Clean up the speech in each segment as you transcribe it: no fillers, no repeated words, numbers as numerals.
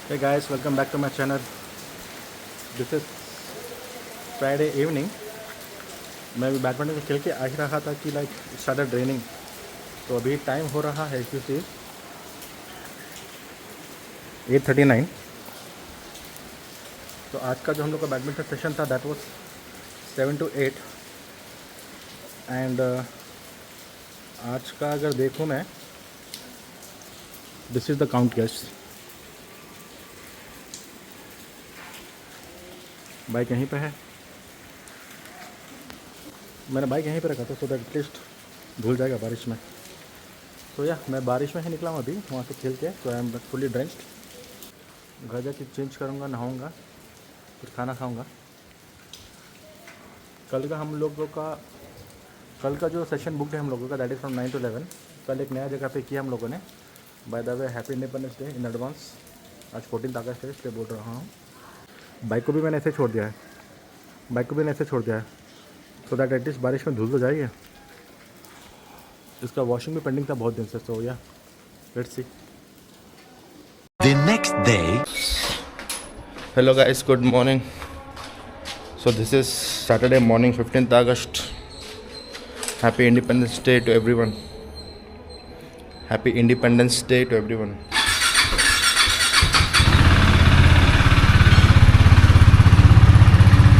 Hey guys, welcome back to my channel. This is Friday evening. मैं अभी badminton खेल के आ ही रहा था कि लाइक स्टार्टेड रेनिंग. तो अभी टाइम हो रहा है इफ यू सी 8:39. तो आज का जो हम लोग का बैडमिंटन सेशन था दैट वाज 7 to 8 एंड आज का अगर देखूँ मैं, this is the count guest. Bike यहीं पे है. मैंने बाइक यहीं पे रखा था सो दैट एटलीस्ट धुल जाएगा बारिश में. तो या मैं बारिश में ही निकला हूँ अभी वहाँ से खेल के. तो आई एम फुली ड्रेंच्ड. घर जाके चेंज करूँगा, नहाऊँगा, फिर खाना खाऊँगा. कल का जो सेशन बुक है हम लोगों का दैट इज़ फ्रॉम 9 to 11. कल एक नया जगह पे किया हम लोगों ने. By the way happy independence day in advance. आज 14 अगस्त है इसलिए बोल रहा हूँ. बाइक को भी मैंने ऐसे छोड़ दिया है सो दैट एटलीस्ट बारिश में धुल तो जाएगी. इसका वॉशिंग भी पेंडिंग था बहुत दिन से. सो या let's see. The next day. Hello guys, good morning. So this is Saturday morning, 15th August. Happy Independence Day to everyone. Happy Independence Day to everyone.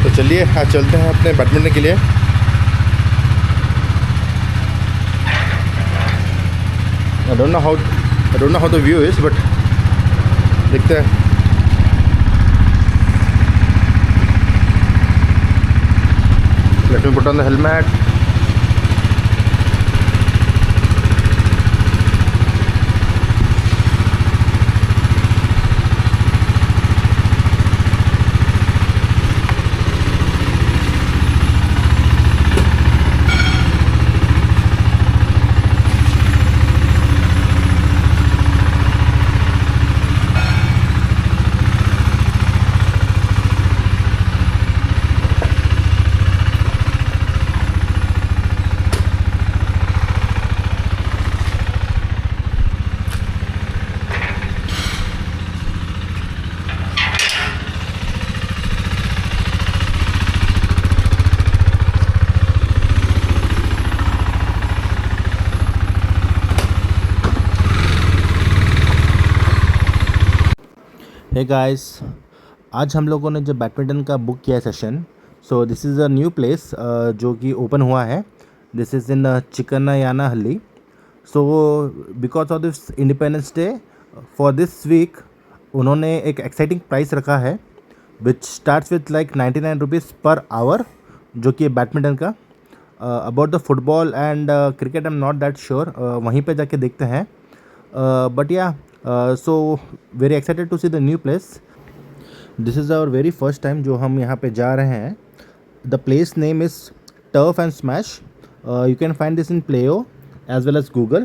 तो चलिए आज चलते हैं अपने बैडमिंटन के लिए. I don't know how the view is, but देखते हैं. Let me put on the helmet. Hey guys, आज हम लोगों ने जो बैडमिंटन का बुक किया है session. So this is a new place जो कि ओपन हुआ है. This is in Chikkanayanahalli. So because of this independence day for this week उन्होंने एक एक्साइटिंग प्राइस रखा है which starts with like 99 rupees per hour, जो कि बैडमिंटन का. About the football and cricket I am not that sure. वहीं पे जाके देखते हैं. बट या so very excited to see the new place. This is our very first time जो हम यहाँ पे जा रहे हैं. The place name is Turf and Smash. You can find this in Playo as well as Google.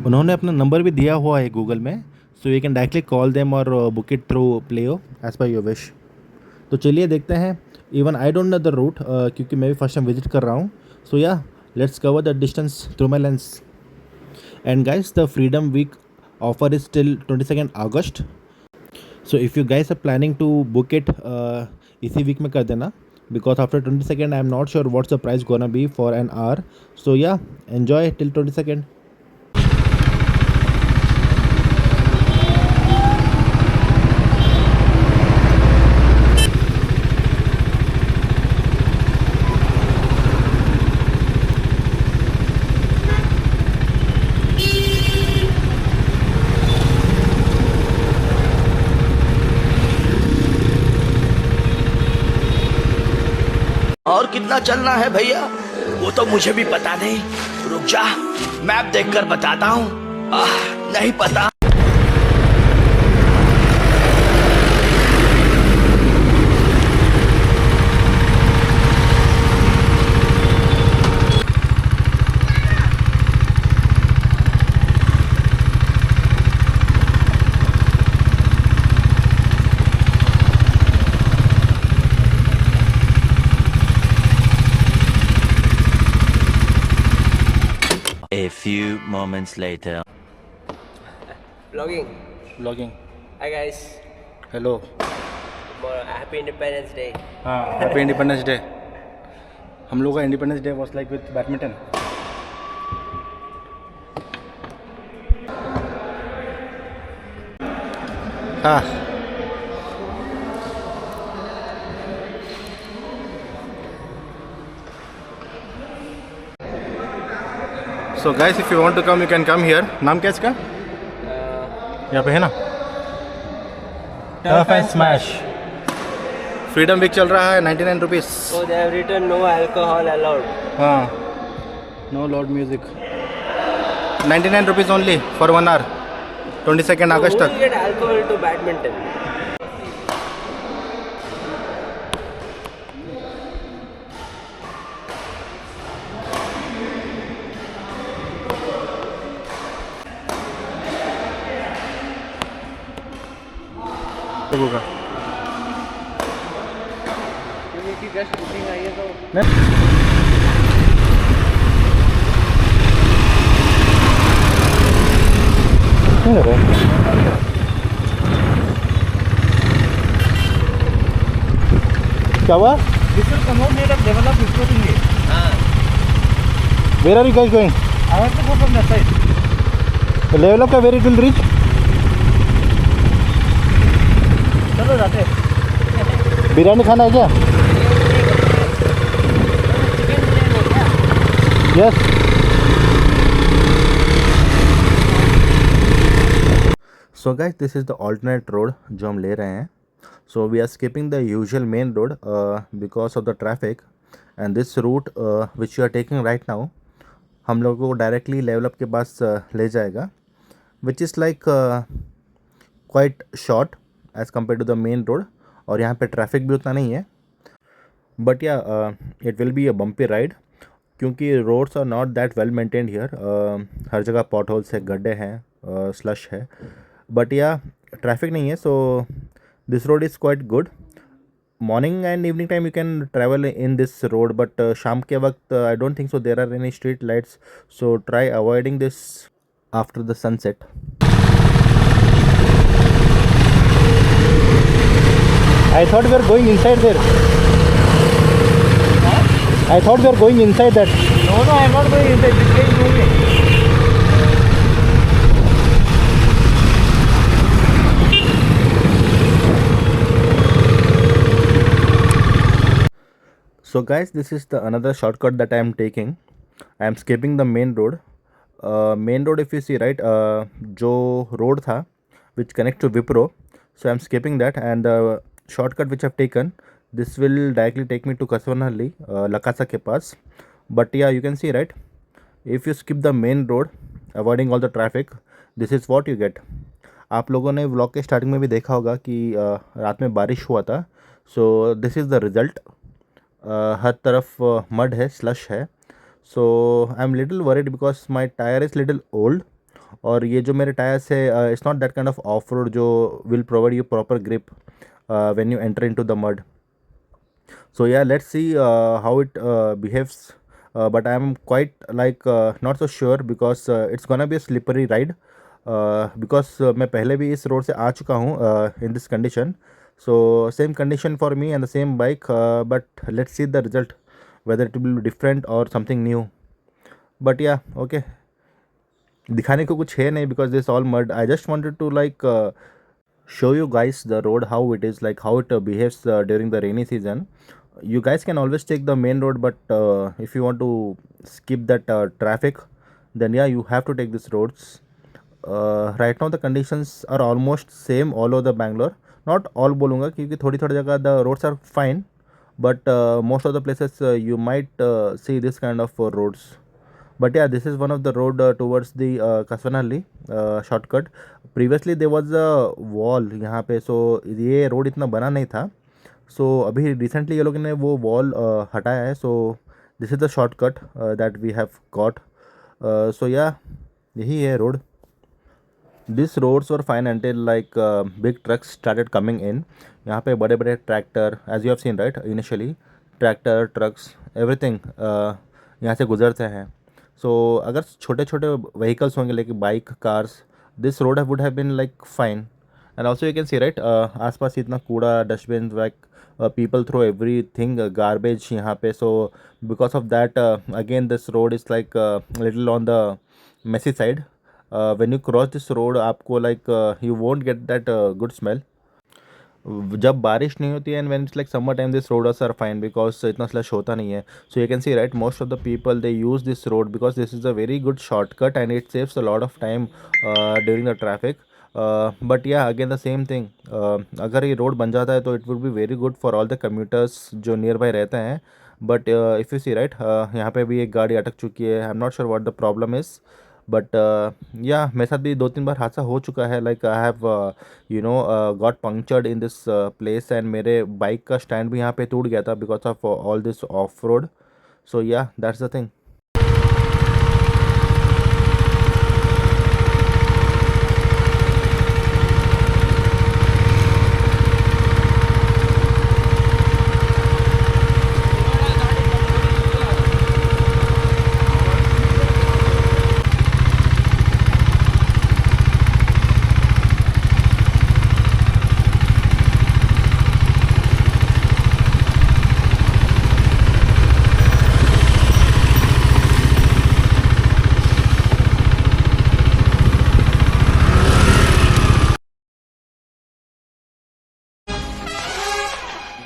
उन्होंने अपना number भी दिया हुआ है गूगल में, so you can directly call them or book it through Playo as per your wish. तो चलिए देखते हैं. Even I don't know the route क्योंकि मैं भी फर्स्ट टाइम विजिट कर रहा हूँ. So yeah, let's cover the distance through my lens. And guys, the Freedom Week offer is till 22nd August. So if you guys are planning to book it इसी week में कर देना, because after 22nd I am not sure what's the price gonna be for an hour. So yeah, enjoy till 22nd. और कितना चलना है भैया वो तो मुझे भी पता नहीं. रुक जा, मैप देखकर बताता हूँ. नहीं पता. A few moments later. Blogging. Hi guys, hello. happy Independence Day. हाँ, हैप्पी इंडिपेंडेंस डे. हम लोग का independence day was like with badminton. हाँ. So guys, if you want to come, you can come here. नाम क्या है इसका? यहाँ पे है ना? Turf and Smash. Freedom week चल रहा है 99 rupees. So they have written no alcohol allowed. हाँ. No loud music. 99 rupees only for 1 hour. 22nd So August who तक. will get alcohol to badminton? होगा. क्या हुआ? This will promote need of develop improving it. Where are you guys going? I have to go from that side. The level up का where it will reach? चलो जाते हैं. बिरयानी खाना है क्या? Yes. So guys, this is the alternate road जो हम ले रहे हैं. So we are skipping the usual main road because of the traffic, and this route which you are taking right now हम लोगों को directly level up के पास ले जाएगा, which is like quite short as compared to the main road, और यहाँ पे traffic भी उतना नहीं है. But yeah, it will be a bumpy ride क्योंकि roads are not that well maintained here. हर जगह potholes है, गड्ढे हैं, slush है. But yeah, traffic नहीं है, so this road is quite good. Morning and evening time you can travel in this road, but शाम के वक्त I don't think so there are any street lights, so try avoiding this after the sunset. I thought we were going inside there. I thought we were going inside that. No, I am not going inside. This guy is moving. So guys, this is the another shortcut that I am taking. I am skipping the main road. Main road, if you see right, जो road था which connect to Wipro, so I am skipping that, and the shortcut which I have taken, this will directly take me to Kaswanhalli, Lakasa के पास. But yeah, you can see right, if you skip the main road, avoiding all the traffic, this is what you get. आप लोगों ने vlog के starting में भी देखा होगा कि रात में बारिश हुआ था. So this is the result. हर तरफ मड है, स्लश है. So I am little worried because my tyre is little old, और ये जो मेरे टायर्स है it's not that kind of off road जो will provide you proper grip when you enter into the mud. So yeah, let's see how it behaves, but I am quite like not so sure because it's gonna be a slippery ride, because मैं पहले भी इस road से आ चुका हूँ in this condition. So same condition for me and the same bike, but let's see the result, whether it will be different or something new. But yeah, okay, दिखाने को कुछ है नहीं because this all mud. I just wanted to like show you guys the road, how it is, like how it behaves during the rainy season. You guys can always take the main road, but if you want to skip that traffic, then yeah, you have to take these roads. Right now the conditions are almost same all over the Bangalore. Not all बोलूँगा क्योंकि थोड़ी थोड़ी जगह the roads are fine, but most of the places you might see this kind of roads. But yeah, this is one of the road towards the Kaswanhalli shortcut. Previously there was a wall यहाँ पे, so ये road इतना बना नहीं था. So अभी recently ये लोगों ने वो wall हटाया है. So this is the shortcut that we have got. So yeah, यही है road. These roads were fine until like big trucks started coming in. यहाँ पे बड़े बड़े tractor, as you have seen right, initially tractor, trucks, everything यहाँ से गुजरते हैं. So अगर छोटे छोटे vehicles होंगे like bike, cars, this road would have been like fine. And also you can see right आसपास इतना कूड़ा dustbin like people throw everything garbage यहाँ पे. So because of that again this road is like little on the messy side. When you cross this road आपको like you won't get that good smell. जब बारिश नहीं होती है and when it's like summer time this roads are fine because इतना slush होता नहीं है. So you can see right most of the people they use this road because this is a very good shortcut and it saves a lot of time during the traffic. But ya again the same thing, अगर ये road बन जाता है तो it would be very good for all the commuters जो nearby रहते हैं. But if you see right यहाँ पे भी एक गाड़ी अटक चुकी है. I am not sure what the problem is. But ya मेरे साथ भी 2-3 बार हादसा हो चुका है. Like I have got punctured in this place and मेरे बाइक का स्टैंड भी यहाँ पे टूट गया था because of all this off road. So yeah that's the thing.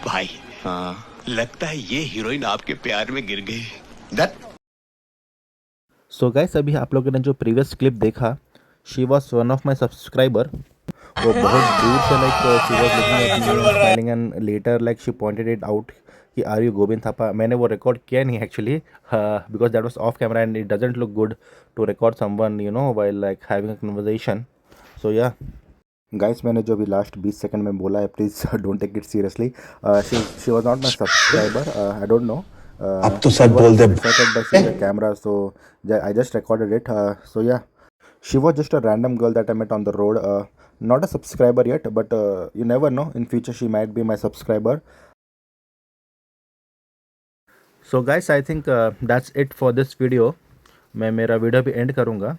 भाई लगता है ये हीरोइन आपके प्यार में गिर गई. दैट सो गाइस अभी आप लोगों ने जो प्रीवियस क्लिप देखा, she was one of my subscriber. वो बहुत दूर से like she was looking at me smiling and later like she pointed it out कि आर यू गोविंद थापा. मैंने वो रिकॉर्ड किया नहीं actually because that was off camera and it doesn't look good to record someone you know while like having a conversation. So yeah guys मैंने जो भी last 20 second में बोला है please don't take it seriously. She was not my subscriber. I don't know. अब तो सब बोल दे. Camera so I just recorded it. So yeah she was just a random girl that I met on the road. Not a subscriber yet, but you never know. In future, she might be my subscriber. So guys, I think that's it for this video. मैं मेरा video भी and करूँगा.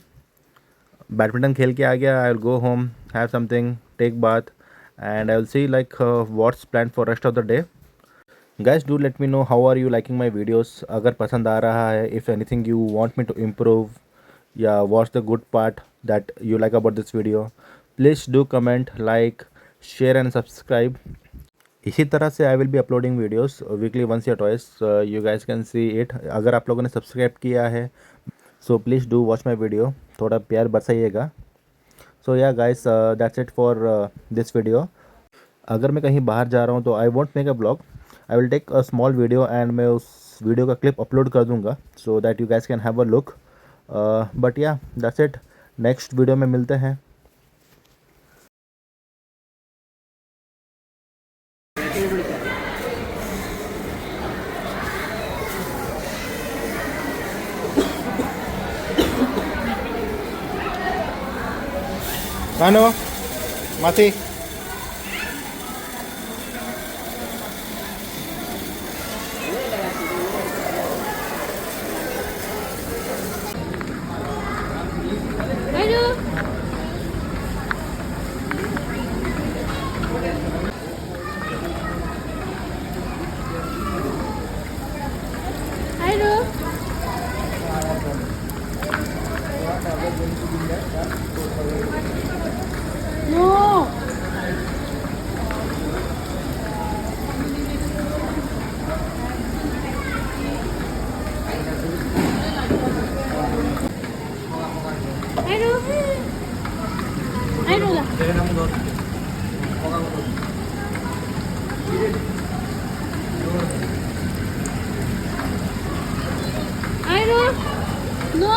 Badminton खेल के आ गया. I will go home, have something, take bath and I will see like what's plan for rest of the day. Guys, do let me know how are you liking my videos. अगर पसंद आ रहा है, if anything you want me to improve, yeah, what's the good part that you like about this video, please do comment, like, share and subscribe. इसी तरह से I will be uploading videos weekly once या twice. You guys can see it. अगर आप लोगों ने subscribe किया है so please do watch my video. थोड़ा प्यार बरसाइएगा. So yeah guys that's it for this video. अगर मैं कहीं बाहर जा रहा हूँ तो I want make a blog. I will take a small video and मैं उस वीडियो का क्लिप अपलोड कर दूँगा so that you guys can have a look. But या दैट्स इट. नेक्स्ट वीडियो में मिलते हैं. Ano? Mati? Hello. No. Hello lah. No.